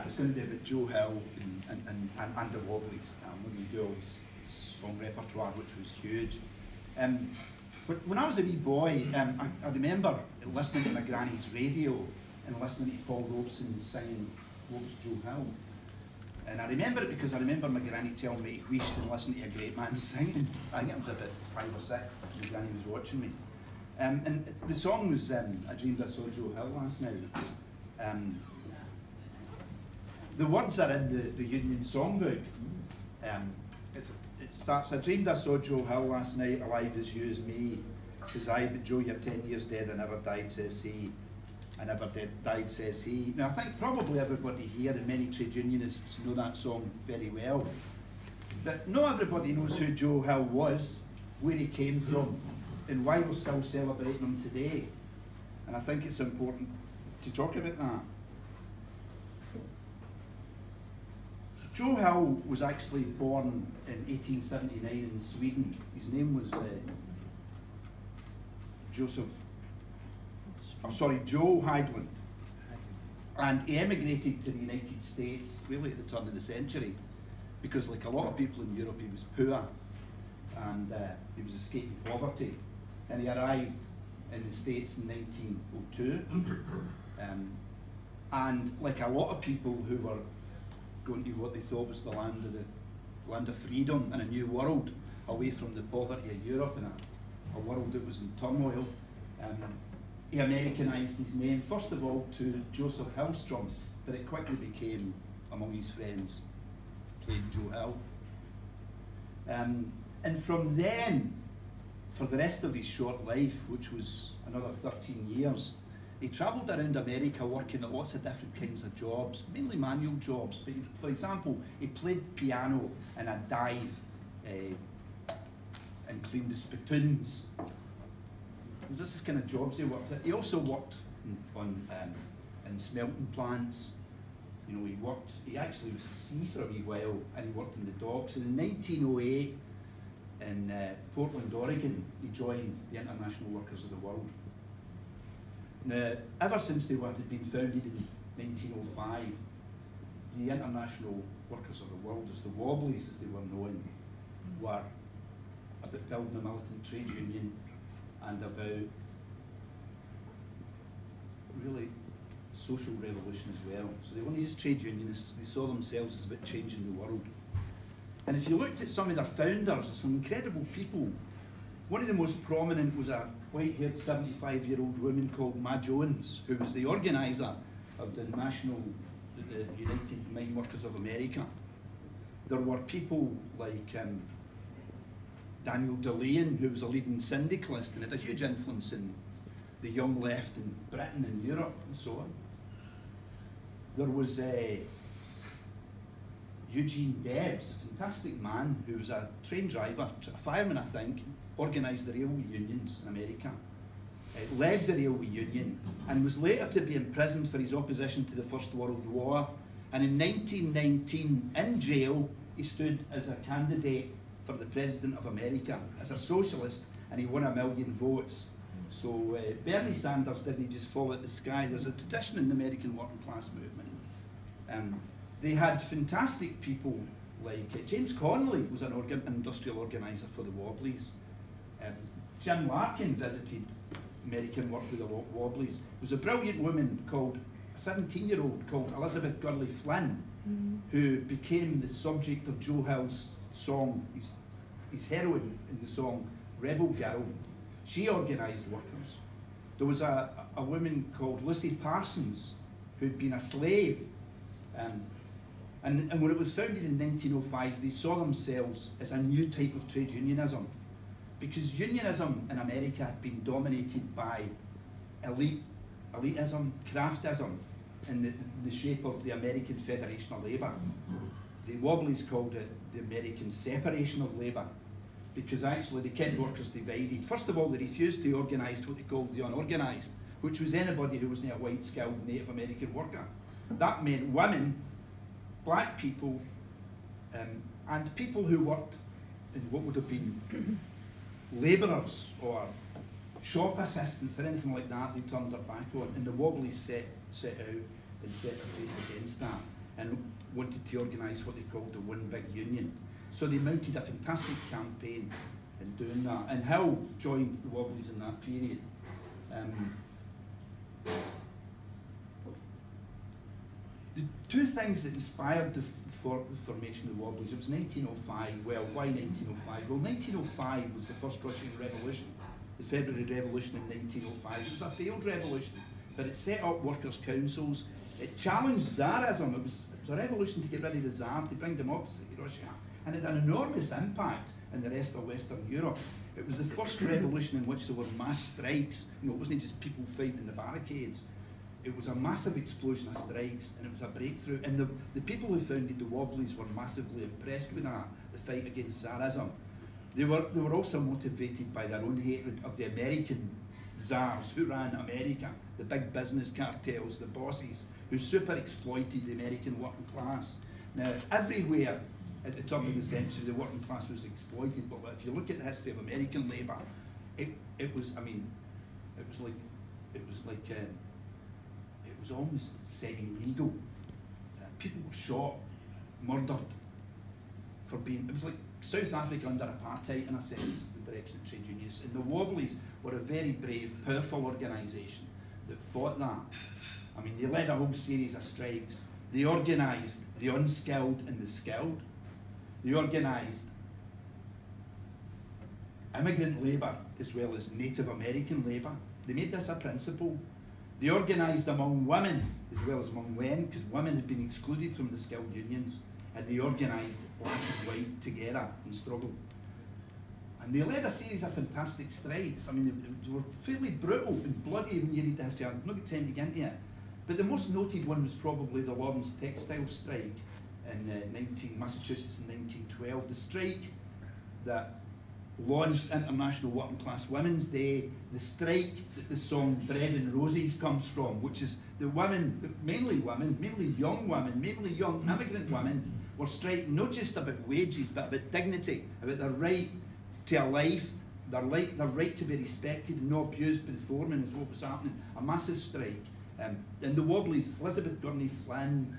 it's going to be about Joe Hill and the Wobblies. We're going to do all this song repertoire, which was huge. But when I was a wee boy, I remember listening to my granny's radio and listening to Paul Robeson singing What Was Joe Hill. And I remember it because I remember my granny telling me to wish and listen to a great man singing. I think I was about 5 or 6, my granny was watching me. And the song was I Dreamed I Saw Joe Hill Last Night. The words are in the Union Songbook. It starts, I dreamed I saw Joe Hill last night, alive as you as me. Says I, but Joe, you're 10 years dead, I never died, says he. I never died, says he. Now I think probably everybody here and many trade unionists know that song very well. But not everybody knows who Joe Hill was, where he came from, and why we're still celebrating him today. And I think it's important to talk about that. Joe Hill was actually born in 1879 in Sweden. His name was Joe Haglund. And he emigrated to the United States really at the turn of the century because, like a lot of people in Europe, he was poor and he was escaping poverty. And he arrived in the States in 1902. And like a lot of people who were going to what they thought was the land of freedom and a new world, away from the poverty of Europe and a world that was in turmoil. He Americanized his name, first of all, to Joseph Hillstrom, but it quickly became, among his friends, plain Joe Hill. And from then, for the rest of his short life, which was another 13 years, he travelled around America working at lots of different kinds of jobs, mainly manual jobs. But for example, he played piano in a dive and cleaned the spittoons. This is kind of jobs he worked at. He also worked in smelting plants. You know, he actually was at sea for a wee while, and he worked in the docks. And in 1908, in Portland, Oregon, he joined the International Workers of the World. Now, ever since they had been founded in 1905, the International Workers of the World, as the Wobblies as they were known, were about building a militant trade union and about really social revolution as well. So they weren't just trade unionists, they saw themselves as about changing the world. And if you looked at some of their founders, there's some incredible people. One of the most prominent was a white-haired 75-year-old woman called Ma Jones, who was the organiser of the United Mine Workers of America. There were people like Daniel DeLeon, who was a leading syndicalist and had a huge influence in the young left in Britain and Europe and so on. There was Eugene Debs, a fantastic man who was a train driver, a fireman I think, organised the railway unions in America, led the railway union, and was later to be imprisoned for his opposition to the First World War. And in 1919, in jail, he stood as a candidate for the President of America as a socialist, and he won 1 million votes. So Bernie Sanders didn't just fall out the sky. There's a tradition in the American working class movement. They had fantastic people like James Connolly was an industrial organiser for the Wobblies. Jim Larkin visited American work with the Wobblies. There was a brilliant woman called, a 17-year-old called Elizabeth Gurley Flynn, who became the subject of Joe Hill's song, his heroine in the song Rebel Girl. She organised workers. There was a woman called Lucy Parsons who'd been a slave. And when it was founded in 1905, they saw themselves as a new type of trade unionism, because unionism in America had been dominated by elitism, craftism, in the shape of the American Federation of Labour. The Wobblies called it the American Separation of Labour, because actually the kid workers divided. First of all, they refused to organise what they called the unorganised, which was anybody who wasn't a white, skilled Native American worker. That meant women, black people, and people who worked in what would have been labourers or shop assistants or anything like that. They turned their back on, and the Wobblies set out and set their face against that. and wanted to organise what they called the One Big Union. So they mounted a fantastic campaign in doing that, and Hill joined the Wobblies in that period. The two things that inspired the formation of the Wobblies, it was 1905. Well, why 1905? Well, 1905 was the first Russian Revolution, the February Revolution in 1905. It was a failed revolution, but it set up workers' councils. It challenged Tsarism. It was a revolution to get rid of the Tsar, to bring democracy to Russia, and it had an enormous impact in the rest of Western Europe. It was the first revolution in which there were mass strikes. You know, it wasn't just people fighting in the barricades. It was a massive explosion of strikes, and it was a breakthrough. And the people who founded the Wobblies were massively impressed with that, the fight against Tsarism. They were also motivated by their own hatred of the American czars who ran America, the big business cartels, the bosses, who super exploited the American working class. Now, everywhere at the turn of the century, the working class was exploited, but if you look at the history of American labour, it was almost semi-legal. People were shot, murdered for being, it was like South Africa under apartheid in a sense, the direction of trade unions. And the Wobblies were a very brave, powerful organisation that fought that. I mean, they led a whole series of strikes. They organised the unskilled and the skilled. They organised immigrant labour as well as Native American labour. They made this a principle. They organised among women as well as among men, because women had been excluded from the skilled unions, and they organised black and white together in struggle. And they led a series of fantastic strikes. I mean, they were fairly brutal and bloody when you read the history. I'm not going to tend to get into it. But the most noted one was probably the Lawrence textile strike in Massachusetts in 1912. The strike that launched International Working Class Women's Day, the strike that the song Bread and Roses comes from, which is the women, mainly young women, mainly young immigrant women, were striking not just about wages, but about dignity, about their right to a life, their right to be respected and not abused by the foreman is what was happening. A massive strike. And the Wobblies, Elizabeth Gurney Flynn,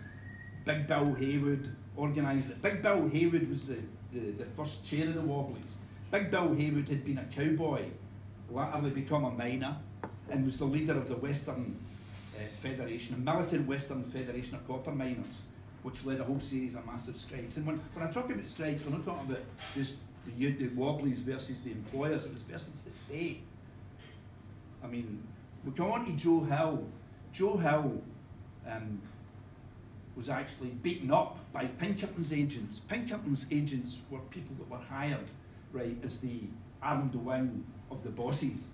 Big Bill Haywood organised it. Big Bill Haywood was the first chair of the Wobblies. Big Bill Haywood had been a cowboy, latterly become a miner, and was the leader of the Western Federation, a militant Western Federation of Copper Miners, which led a whole series of massive strikes. And when I talk about strikes, we're not talking about just the Wobblies versus the employers, it was versus the state. I mean, we come on to Joe Hill. Joe Hill was actually beaten up by Pinkerton's agents. Pinkerton's agents were people that were hired, right, as the armed wing of the bosses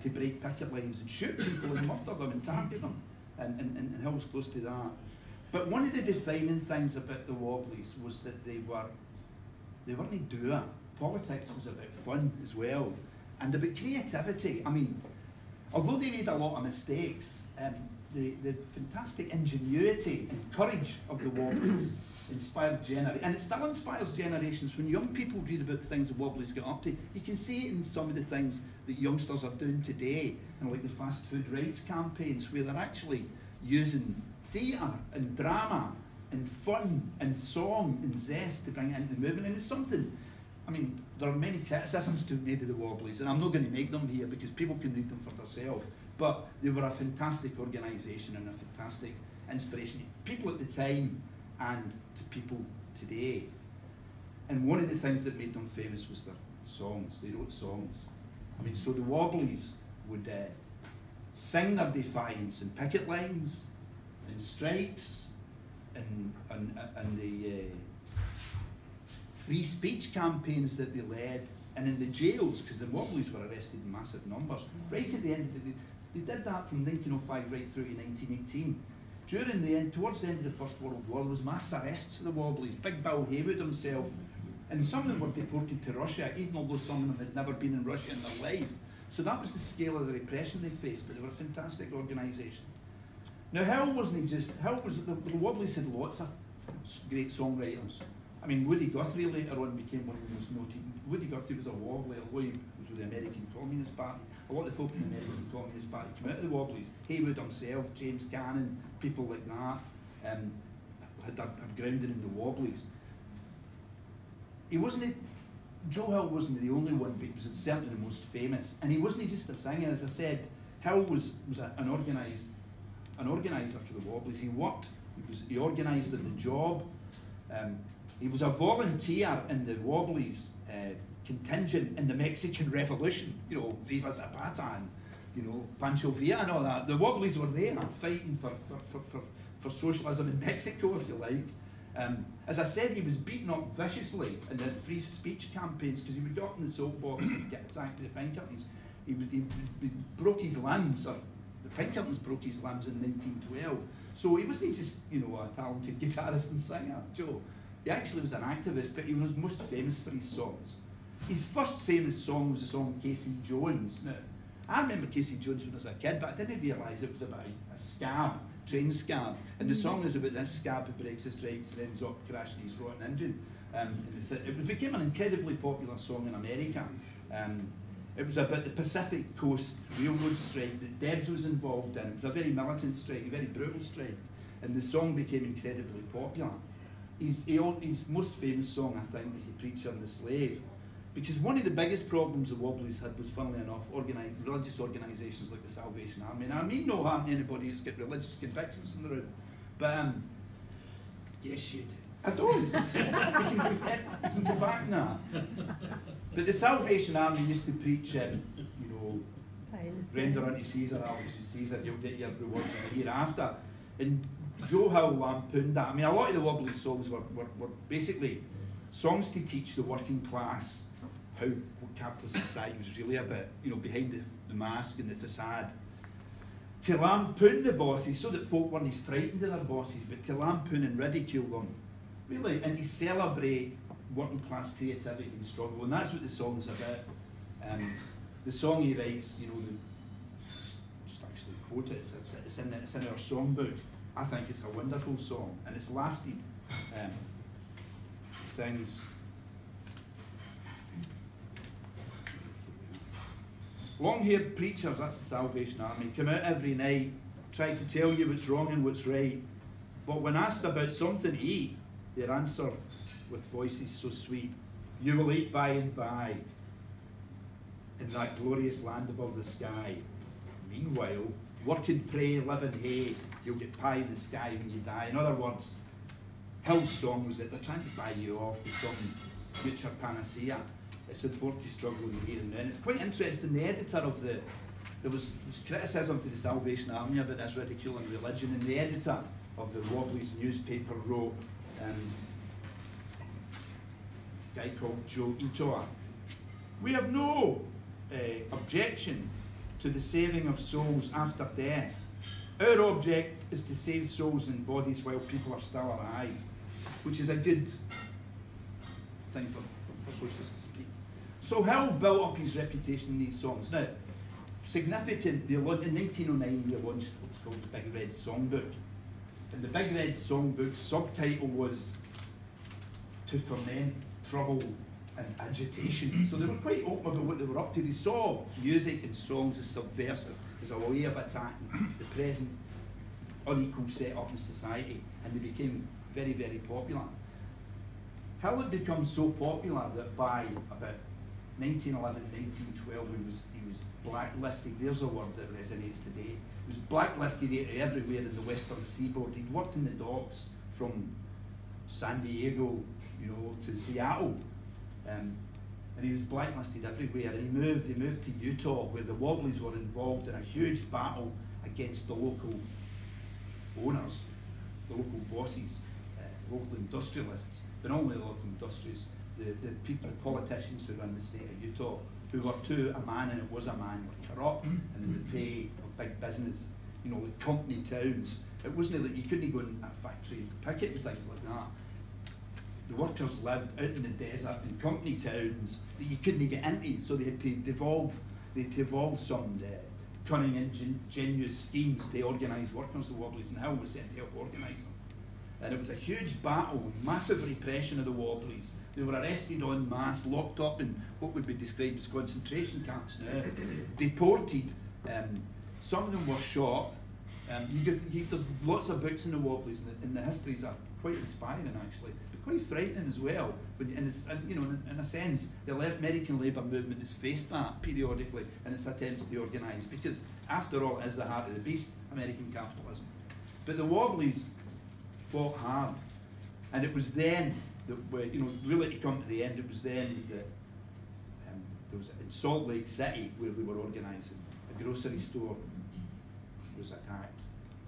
to break picket lines and shoot people and murder them and target them. And Hill was close to that. But one of the defining things about the Wobblies was that they weren't a doer. Politics was about fun as well, and about creativity. I mean, although they made a lot of mistakes, the fantastic ingenuity and courage of the Wobblies inspired generations, and it still inspires generations. When young people read about the things the Wobblies got up to, you can see it in some of the things that youngsters are doing today, and like the fast food rights campaigns, where they're actually using theatre and drama and fun and song and zest to bring it into the movement. And it's something, I mean, there are many criticisms to be made of the Wobblies, and I'm not going to make them here because people can read them for themselves, but they were a fantastic organisation and a fantastic inspiration to people at the time and to people today. And one of the things that made them famous was their songs. They wrote songs. I mean, so the Wobblies would sing their defiance in picket lines, in strikes, and the free speech campaigns that they led, and in the jails, because the Wobblies were arrested in massive numbers. Right at the end of they did that from 1905 right through to 1918. Towards the end of the First World War, there was mass arrests of the Wobblies. Big Bill Haywood himself, and some of them were deported to Russia, even although some of them had never been in Russia in their life. So that was the scale of the repression they faced, but they were a fantastic organisation. Now Hill wasn't just, the Wobblies had lots of great songwriters. I mean, Woody Guthrie later on became one of the most noted. Woody Guthrie was a Wobbly, although he was with the American Communist Party. A lot of the folk in the American Communist Party came out of the Wobblies. Haywood himself, James Cannon, people like that, had her grounding in the Wobblies. He wasn't, Joe Hill wasn't the only one, but he was certainly the most famous. And he wasn't just a singer, as I said. Hill was an organiser for the Wobblies. He worked, he organised the job. He was a volunteer in the Wobblies contingent in the Mexican Revolution. You know, Viva Zapata and, you know, Pancho Villa and all that. The Wobblies were there fighting for socialism in Mexico, if you like. As I said, he was beaten up viciously in the free speech campaigns because he would go up in the soapbox and get attacked by the Pinkertons. He broke his limbs, or the Pinkertons broke his limbs in 1912. So he wasn't just, you know, a talented guitarist and singer, Joe. He actually was an activist, but he was most famous for his songs. His first famous song was the song Casey Jones. Now, I remember Casey Jones when I was a kid, but I didn't realise it was about a scab, train scab. And the song is about this scab who breaks his stripes and ends up crashing his rotten engine. It became an incredibly popular song in America. It was about the Pacific Coast Railroad strike that Debs was involved in. It was a very militant strike, a very brutal strike. And the song became incredibly popular. His most famous song, I think, is The Preacher and the Slave. Because one of the biggest problems the Wobblies had was, funnily enough, religious organisations like the Salvation Army. And I mean no harm to anybody who's got religious convictions in the room. But, yes, you do. I don't. we can go back on that. But the Salvation Army used to preach, you know, render unto Caesar that which is Caesar, you'll get your rewards in the hereafter. And Joe Hill lampooned that. I mean, a lot of the Wobblies songs were basically songs to teach the working class what capitalist society was really about, you know, behind the mask and the facade. To lampoon the bosses so that folk weren't frightened of their bosses, but to lampoon and ridicule them, really, and to celebrate working class creativity and struggle. And that's what the song's about. The song he writes, you know, just actually quote it, it's in our songbook. I think it's a wonderful song, and it's lasted. It sounds. Long-haired preachers, that's the Salvation Army, come out every night, try to tell you what's wrong and what's right. But when asked about something to eat, their answer with voices so sweet, you will eat by and by in that glorious land above the sky. Meanwhile, work and pray, live in hay, you'll get pie in the sky when you die. In other words, Hill's song was that they're trying to buy you off with some future panacea. It's important to struggle in the here and now. And it's quite interesting, the editor of there was criticism for the Salvation Army about this ridiculing religion, and the editor of the Wobblies newspaper wrote, a guy called Joe Itoa, we have no objection to the saving of souls after death. Our object is to save souls and bodies while people are still alive, which is a good thing for socialists to speak. So Hill built up his reputation in these songs. Now, significant, in 1909 they launched what's called the Big Red Songbook. And the Big Red Songbook's subtitle was To Ferment Trouble and Agitation. So they were quite open about what they were up to. They saw music and songs as subversive, as a way of attacking the present unequal set-up in society, and they became very, very popular. Hill had become so popular that by about 1911, 1912, he was blacklisted. There's a word that resonates today. He was blacklisted everywhere in the Western Seaboard. He'd worked in the docks from San Diego, you know, to Seattle, and he was blacklisted everywhere. And he moved to Utah, where the Wobblies were involved in a huge battle against the local owners, the local bosses, local industrialists, but not only the local industrialists, the people, the politicians who run the state of Utah, who were to a man, and it was a man, were corrupt and they would pay of big business, you know, like company towns. It wasn't that you couldn't go in a factory and picket and things like that. The workers lived out in the desert in company towns that you couldn't get into, so they had to evolve some cunning and ingenious schemes to organise workers, the Wobblies, and Hill was sent to help organise them. And it was a huge battle, massive repression of the Wobblies. They were arrested en masse, locked up in what would be described as concentration camps now, deported. Some of them were shot. There's lots of books in the Wobblies, and the histories are quite inspiring actually, but quite frightening as well. When, and it's, you know, in a sense, the American labour movement has faced that periodically in its attempts to organise, because after all, it is the heart of the beast, American capitalism. But the Wobblies fought hard, and it was then that, you know, really to come to the end, it was then that there was in Salt Lake City where we were organising. A grocery store was attacked,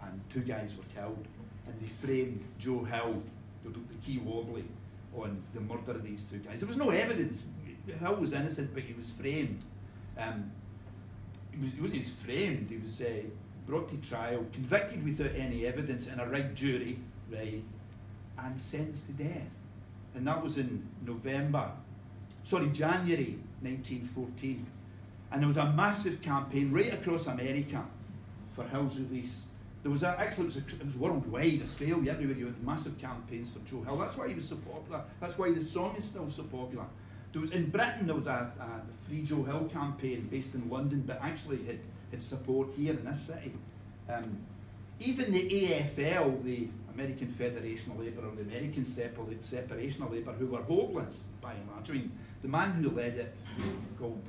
and 2 guys were killed, and they framed Joe Hill, the key Wobbly, on the murder of these 2 guys. There was no evidence. Hill was innocent, but he was framed. He wasn't just framed, he was brought to trial, convicted without any evidence in a rigged jury, right, and sentenced to death. And that was in January 1914. And there was a massive campaign right across America for Hill's release. There was actually it was worldwide, Australia, everywhere you went, massive campaigns for Joe Hill. That's why he was so popular. That's why the song is still so popular. There was, in Britain, there was a Free Joe Hill campaign based in London, but actually had support here in this city. Even the AFL, the American Federation of Labour, or the American Separation of Labour, who were hopeless by and large. I mean, the man who led it was called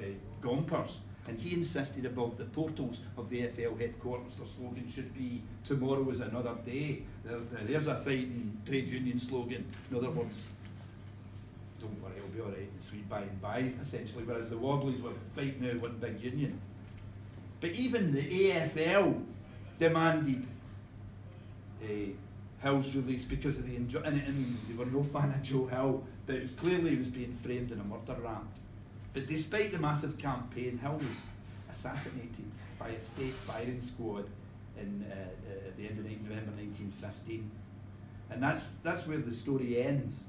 Gompers, and he insisted above the portals of the AFL headquarters their slogan should be "Tomorrow is another day." There's a fighting trade union slogan. In other words, don't worry, I'll be all right, sweet by and by, essentially, whereas the Wobblies were fighting now one big union. But even the AFL demanded Hill's release because of the and they were no fan of Joe Hill, but it was clearly he was being framed in a murder rap. But despite the massive campaign, Hill was assassinated by a state firing squad in at the end of November 1915, and that's where the story ends.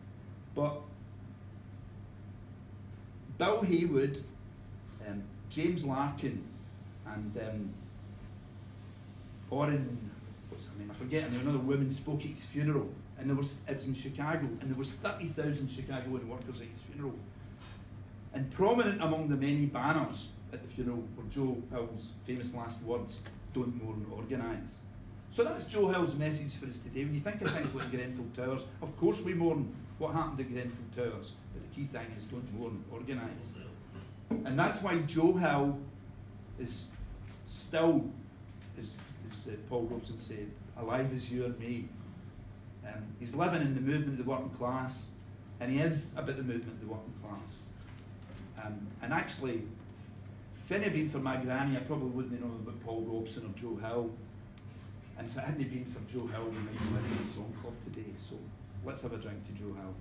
But Bill Haywood, James Larkin, and I forget, and another woman spoke at his funeral, and it was in Chicago, and there was 30,000 Chicagoan workers at his funeral. And prominent among the many banners at the funeral were Joe Hill's famous last words, "Don't mourn, organise." So that's Joe Hill's message for us today. When you think of things like Grenfell Towers, of course we mourn what happened at Grenfell Towers, but the key thing is don't mourn, organise. And that's why Joe Hill is still, as Paul Robeson said, alive as you and me. He's living in the movement of the working class, and he is about the movement of the working class. And actually, if it hadn't been for my granny, I probably wouldn't have known about Paul Robeson or Joe Hill. And if it hadn't been for Joe Hill, we might be living in the Song Club today. So let's have a drink to Joe Hill.